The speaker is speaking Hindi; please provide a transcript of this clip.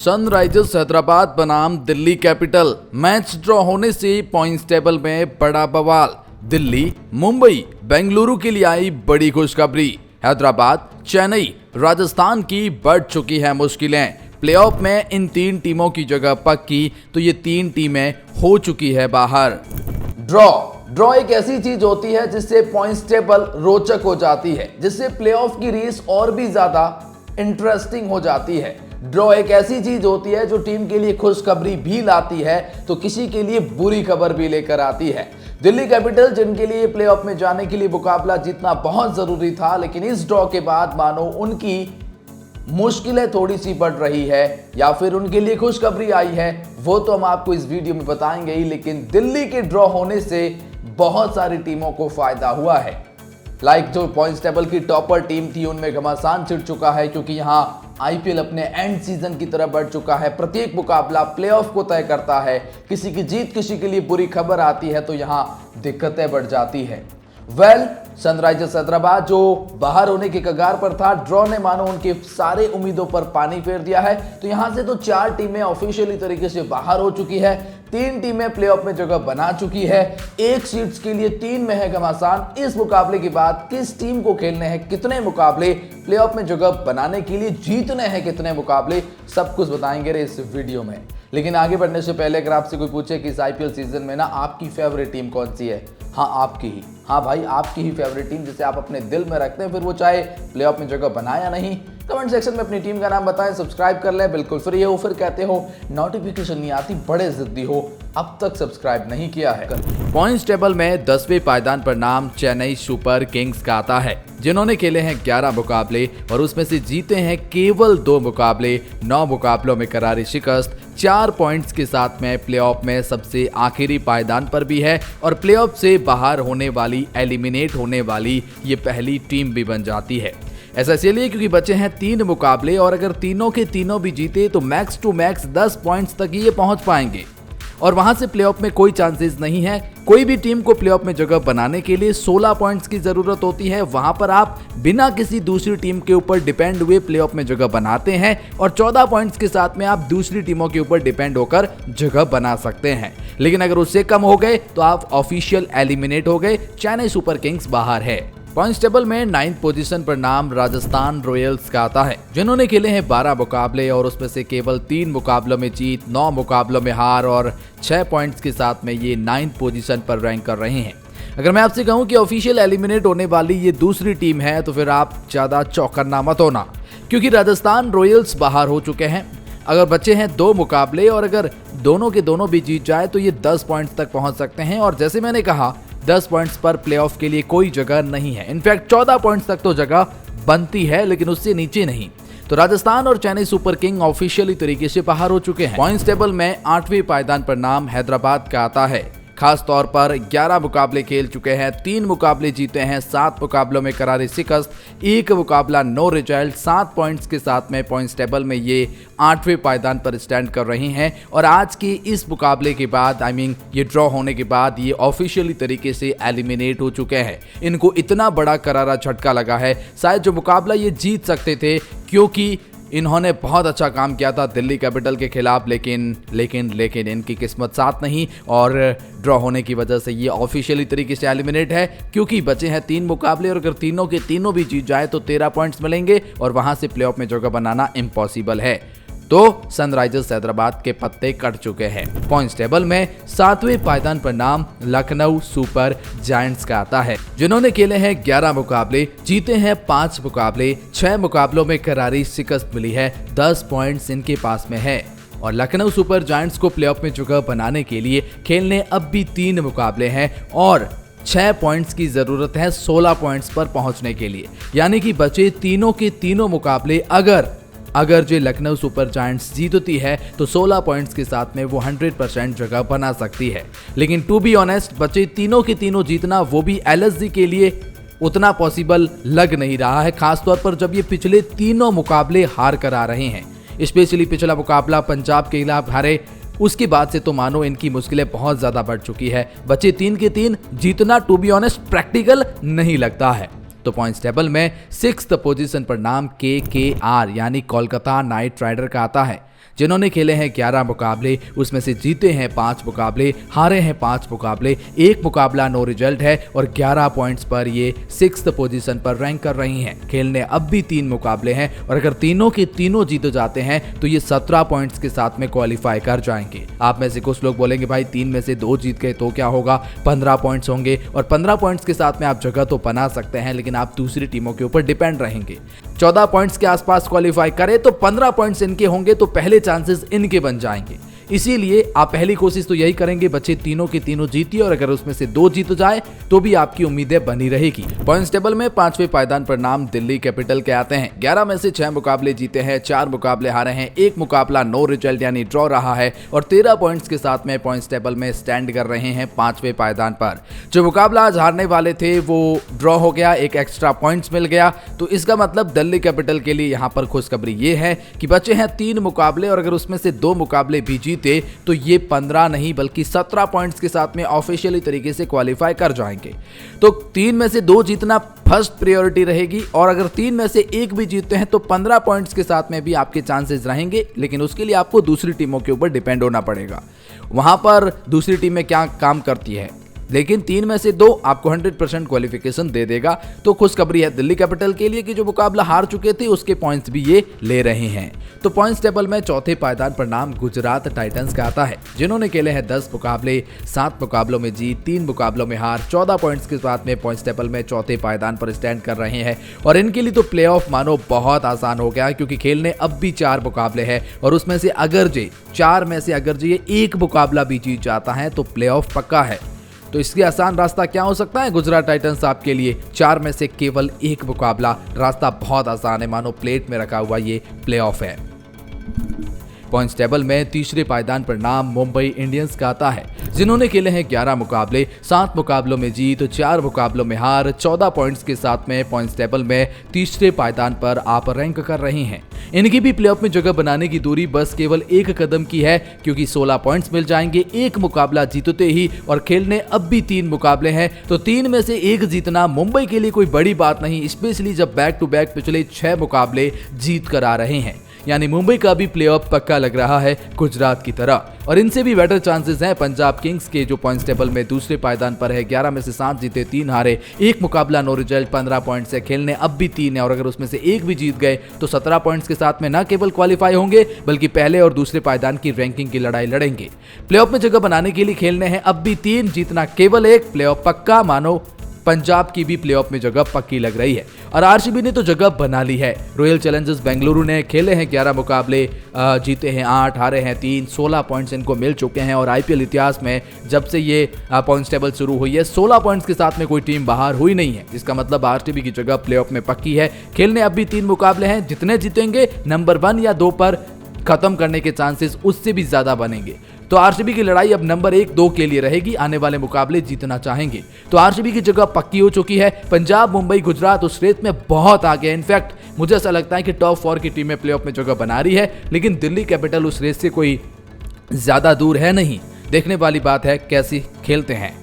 सनराइजर्स हैदराबाद बनाम दिल्ली कैपिटल मैच ड्रॉ होने से पॉइंट्स टेबल में बड़ा बवाल। दिल्ली, मुंबई, बेंगलुरु के लिए आई बड़ी खुशखबरी। हैदराबाद, चेन्नई, राजस्थान की बढ़ चुकी है मुश्किलें। प्लेऑफ में इन तीन टीमों की जगह पक्की, तो ये तीन टीमें हो चुकी है बाहर। ड्रॉ एक ऐसी चीज होती है जिससे पॉइंट्स टेबल रोचक हो जाती है, जिससे प्लेऑफ की रेस और भी ज्यादा इंटरेस्टिंग हो जाती है। ड्रॉ एक ऐसी चीज होती है जो टीम के लिए खुशखबरी भी लाती है तो किसी के लिए बुरी खबर भी लेकर आती है। दिल्ली कैपिटल, जिनके लिए प्लेऑफ में जाने के लिए मुकाबला जीतना बहुत जरूरी था, लेकिन इस ड्रॉ के बाद मानो उनकी मुश्किलें थोड़ी सी बढ़ रही है या फिर उनके लिए खुशखबरी आई है, वो तो हम आपको इस वीडियो में बताएंगे ही। लेकिन दिल्ली के ड्रॉ होने से बहुत सारी टीमों को फायदा हुआ है। जो पॉइंट्स टेबल की टॉपर टीम थी, उनमें घमासान छिड़ चुका है, क्योंकि यहां आईपीएल अपने एंड सीजन की तरफ बढ़ चुका है। प्रत्येक मुकाबला प्लेऑफ को तय करता है। किसी की जीत, किसी के लिए बुरी खबर आती है तो यहां दिक्कतें बढ़ जाती है। सनराइजर्स हैदराबाद जो बाहर होने के कगार पर था, ड्रॉ ने मानो उनके सारे उम्मीदों पर पानी फेर दिया है। तो यहां से तो 4 टीमें ऑफिशियली तरीके से बाहर हो चुकी है, 3 टीमें प्लेऑफ में जगह बना चुकी है। 1 सीट्स के लिए 3 में है घमासान। इस मुकाबले के बाद किस टीम को खेलने हैं कितने मुकाबले, प्लेऑफ में जगह बनाने के लिए जीतने हैं कितने मुकाबले, सब कुछ बताएंगे रे इस वीडियो में। लेकिन आगे बढ़ने से पहले अगर आपसे कोई पूछे कि इस आईपीएल सीजन में ना आपकी फेवरेट टीम कौन सी है, हाँ आपकी ही, हाँ भाई आपकी ही फेवरेट टीम जिसे आप अपने दिल में रखते हैं, फिर वो चाहे प्लेऑफ में जगह बनाए या नहीं, कमेंट सेक्शन में अपनी टीम का नाम बताएं। सब्सक्राइब कर लें, बिल्कुल फ्री है। फिर कहते हो नोटिफिकेशन नहीं आती, बड़े जिद्दी हो, अब तक सब्सक्राइब नहीं किया है। पॉइंट्स टेबल में 10वें पायदान पर नाम चेन्नई सुपर किंग्स का आता है, जिन्होंने खेले हैं 11 मुकाबले और उसमें से जीते हैं केवल 2 मुकाबले। 9 मुकाबलों में करारी शिकस्त, 4 पॉइंट्स के साथ में प्लेऑफ में सबसे आखिरी पायदान पर भी है और प्लेऑफ से बाहर होने वाली, एलिमिनेट होने वाली ये पहली टीम भी बन जाती है। ऐसा इसलिए क्योंकि बचे हैं 3 मुकाबले और अगर तीनों के तीनों भी जीते तो मैक्स टू मैक्स 10 पॉइंट्स तक ही ये पहुंच पाएंगे और वहां से प्लेऑफ में कोई चांसेस नहीं है। कोई भी टीम को प्लेऑफ में जगह बनाने के लिए 16 पॉइंट्स की जरूरत होती है। वहां पर आप बिना किसी दूसरी टीम के ऊपर डिपेंड हुए प्लेऑफ में जगह बनाते हैं और 14 पॉइंट्स के साथ में आप दूसरी टीमों के ऊपर डिपेंड होकर जगह बना सकते हैं। लेकिन अगर उससे कम हो गए तो आप ऑफिशियल एलिमिनेट हो गए, चेन्नई सुपर किंग्स बाहर है। पॉइंट्स टेबल में 9th पोजीशन पर नाम राजस्थान रॉयल्स का आता है, जिन्होंने खेले हैं 12 मुकाबले और उसमें से केवल 3 मुकाबलों में जीत, 9 मुकाबलों में हार और 6 पॉइंट्स के साथ में ये 9th पोजीशन पर रैंक कर रहे हैं। अगर मैं आपसे कहूं कि ऑफिशियल एलिमिनेट होने वाली ये दूसरी टीम है तो फिर आप ज्यादा चौकन्ना मत होना, क्योंकि राजस्थान रॉयल्स बाहर हो चुके हैं। अगर बचे हैं 2 मुकाबले और अगर दोनों के दोनों भी जीत जाए तो ये 10 पॉइंट्स तक पहुंच सकते हैं और जैसे मैंने कहा 10 पॉइंट्स पर प्लेऑफ के लिए कोई जगह नहीं है। इनफैक्ट 14 पॉइंट्स तक तो जगह बनती है, लेकिन उससे नीचे नहीं। तो राजस्थान और चेन्नई सुपर किंग ऑफिशियली तरीके से बाहर हो चुके हैं। पॉइंट्स टेबल में 8वें पायदान पर नाम हैदराबाद का आता है। खास तौर पर 11 मुकाबले खेल चुके हैं, 3 मुकाबले जीते हैं, 7 मुकाबलों में करारी शिकस्त, 1 मुकाबला नो रिजल्ट, 7 पॉइंट्स के साथ में पॉइंट्स टेबल में ये 8वें पायदान पर स्टैंड कर रहे हैं। और आज के इस मुकाबले के बाद, ये ड्रॉ होने के बाद ये ऑफिशियली तरीके से एलिमिनेट हो चुके हैं। इनको इतना बड़ा करारा झटका लगा है, शायद जो मुकाबला ये जीत सकते थे, क्योंकि इन्होंने बहुत अच्छा काम किया था दिल्ली कैपिटल के खिलाफ, लेकिन इनकी किस्मत साथ नहीं और ड्रॉ होने की वजह से ये ऑफिशियली तरीके से एलिमिनेट है। क्योंकि बचे हैं 3 मुकाबले और अगर तीनों के तीनों भी जीत जाए तो 13 पॉइंट्स मिलेंगे और वहां से प्लेऑफ में जगह बनाना इम्पॉसिबल है। तो सनराइजर्स हैदराबाद के पत्ते कट चुके हैं। पॉइंट्स टेबल में 7वें पायदान पर नाम लखनऊ सुपर जायंट्स का आता है, जिन्होंने खेले हैं 11 मुकाबले, जीते हैं 5 मुकाबले, 6 मुकाबलों में करारी शिकस्त मिली है, 10 पॉइंट्स इनके पास में है। और लखनऊ सुपर जायंट्स को प्लेऑफ में जगह बनाने के लिए खेलने अब भी 3 मुकाबले हैं और 6 पॉइंट्स की जरूरत है 16 पॉइंट्स पर पहुंचने के लिए। यानी कि बचे तीनों के तीनों मुकाबले अगर जो लखनऊ सुपर जायंट्स जीतती है तो 16 पॉइंट्स के साथ में वो 100% जगह बना सकती है। लेकिन टू बी ऑनेस्ट, बचे तीनों के तीनों जीतना वो भी एलएसजी के लिए उतना पॉसिबल लग नहीं रहा है, खासतौर पर जब ये पिछले तीनों मुकाबले हार कर आ रहे हैं। स्पेशली पिछला मुकाबला पंजाब के खिलाफ हारे, उसके बाद से तो मानो इनकी मुश्किलें बहुत ज्यादा बढ़ चुकी है। बचे 3 के 3 जीतना टू बी ऑनेस्ट प्रैक्टिकल नहीं लगता है। तो पॉइंट्स टेबल में 6th पोजीशन पर नाम KKR यानी कोलकाता नाइट राइडर का आता है, जिन्होंने खेले हैं 11 मुकाबले, उसमें से जीते हैं 5 मुकाबले, हारे हैं 5 मुकाबले, 1 मुकाबला नो रिजल्ट है और 11 पॉइंट्स पर ये 6th पोजीशन पर रैंक कर रही हैं। खेलने अब भी 3 मुकाबले हैं और अगर तीनों के तीनों जीत जाते हैं तो ये 17 पॉइंट्स के साथ में क्वालिफाई कर जाएंगे। आप में से कुछ लोग बोलेंगे भाई 3 में से 2 जीत गए तो क्या होगा, 15 पॉइंट्स होंगे और 15 पॉइंट्स के साथ में आप जगह तो बना सकते हैं, लेकिन आप दूसरी टीमों के ऊपर डिपेंड रहेंगे। 14 पॉइंट्स के आसपास क्वालिफाई करें तो 15 पॉइंट्स इनके होंगे, तो पहले चांसेस इनके बन जाएंगे। इसीलिए आप पहली कोशिश तो यही करेंगे बच्चे तीनों के तीनों जीतिए और अगर उसमें से 2 जीत जाए तो भी आपकी उम्मीदें बनी रहेगी। पॉइंट्स टेबल में 5वें पायदान पर नाम दिल्ली कैपिटल के आते हैं। 11 में से 6 मुकाबले जीते हैं, 4 मुकाबले हारे हैं, 1 मुकाबला नो रिजल्ट यानी ड्रॉ रहा है और 13 पॉइंट्स के साथ में पॉइंट्स टेबल में स्टैंड कर रहे हैं 5वें पायदान पर। जो मुकाबला आज हारने वाले थे वो ड्रॉ हो गया, एक एक्स्ट्रा पॉइंट्स मिल गया, तो इसका मतलब दिल्ली कैपिटल के लिए यहाँ पर खुशखबरी ये है कि बचे हैं 3 मुकाबले और अगर उसमें से 2 मुकाबले भी जीते तो ये 15 नहीं बल्कि 17 पॉइंट्स के साथ में ऑफिशियली तरीके से क्वालिफाई कर जाएंगे। तो 3 में से 2 जीतना फर्स्ट प्रायोरिटी रहेगी और अगर 3 में से 1 भी जीतते हैं तो 15 पॉइंट्स के साथ में भी आपके चांसेस रहेंगे, लेकिन उसके लिए आपको दूसरी टीमों के ऊपर डिपेंड होना पड़ेगा। वहां पर दूसरी टीमें क्या काम करती है, लेकिन 3 में से 2 आपको 100% क्वालिफिकेशन दे देगा। तो खुशखबरी है दिल्ली कैपिटल के लिए कि जो मुकाबला हार चुके थे उसके पॉइंट्स भी ये ले रहे हैं। तो पॉइंट्स टेबल में चौथे पायदान पर नाम गुजरात टाइटंस का आता है, जिन्होंने खेले हैं 10 मुकाबले, 7 मुकाबलों में जीत, 3 मुकाबलों में हार, 14 पॉइंट्स के साथ में पॉइंट्स टेबल में चौथे पायदान पर स्टैंड कर रहे हैं और इनके लिए तो प्लेऑफ मानो बहुत आसान हो गया, क्योंकि खेलने अब भी 4 मुकाबले हैं और उसमें से अगर ये 4 में से अगर ये 1 मुकाबला भी जीत जाता है तो प्लेऑफ पक्का है। तो इसके आसान रास्ता क्या हो सकता है गुजरात टाइटंस आपके लिए? 4 में से केवल 1 मुकाबला, रास्ता बहुत आसान है, मानो प्लेट में रखा हुआ ये प्लेऑफ है। पॉइंट्स टेबल में तीसरे पायदान पर नाम मुंबई इंडियंस का आता है, जिन्होंने खेले हैं 11 मुकाबले, 7 मुकाबलों में जीत, 4 मुकाबलों में हार, 14 पॉइंट्स के साथ में पॉइंट्स टेबल में तीसरे पायदान पर आप रैंक कर रहे हैं। इनकी भी प्लेऑफ में जगह बनाने की दूरी बस केवल 1 कदम की है, क्योंकि 16 पॉइंट्स मिल जाएंगे 1 मुकाबला जीतते ही और खेलने अब भी 3 मुकाबले हैं, तो 3 में से 1 जीतना मुंबई के लिए कोई बड़ी बात नहीं, स्पेशली जब बैक टू बैक पिछले 6 मुकाबले जीत कर आ रहे हैं। यानी मुंबई का भी प्लेऑफ पक्का लग रहा है गुजरात की तरह और इनसे भी बेटर चांसेस हैं पंजाब किंग्स के, जो पॉइंट्स टेबल में दूसरे पायदान पर है। 11 में से 7 जीते, 3 हारे, 1 मुकाबला नो रिजल्ट, 15 पॉइंट्स है, खेलने अब भी 3 है और अगर उसमें से 1 भी जीत गए तो 17 पॉइंट्स के साथ में न केवल क्वालिफाई होंगे बल्कि पहले और दूसरे पायदान की रैंकिंग की लड़ाई लड़ेंगे। प्लेऑफ में जगह बनाने के लिए खेलने हैं अब भी 3, जीतना केवल 1, प्लेऑफ पक्का। मानो पंजाब की भी प्लेऑफ में जगह पक्की लग रही है और आरसीबी ने तो जगह बना ली है। रॉयल चैलेंजर्स बेंगलुरु ने खेले हैं 11 मुकाबले, जीते हैं 8, हारे हैं 3, 16 पॉइंट्स इनको मिल चुके हैं और आईपीएल इतिहास में जब से ये पॉइंट्स टेबल शुरू हुई है 16 पॉइंट्स के साथ में कोई टीम बाहर हुई नहीं है, जिसका मतलब आरसीबी की जगह प्लेऑफ में पक्की है। खेलने अब भी 3 मुकाबले हैं, जितने जीतेंगे नंबर 1 या 2 पर खत्म करने के चांसेस उससे भी ज्यादा बनेंगे। तो आरसीबी की लड़ाई अब नंबर 1, 2 के लिए रहेगी, आने वाले मुकाबले जीतना चाहेंगे। तो आरसीबी की जगह पक्की हो चुकी है। पंजाब, मुंबई, गुजरात उस रेस में बहुत आगे है। इनफैक्ट मुझे ऐसा लगता है कि टॉप 4 की टीमें प्लेऑफ में जगह बना रही है, लेकिन दिल्ली कैपिटल उस रेस से कोई ज्यादा दूर है नहीं। देखने वाली बात है कैसे खेलते हैं।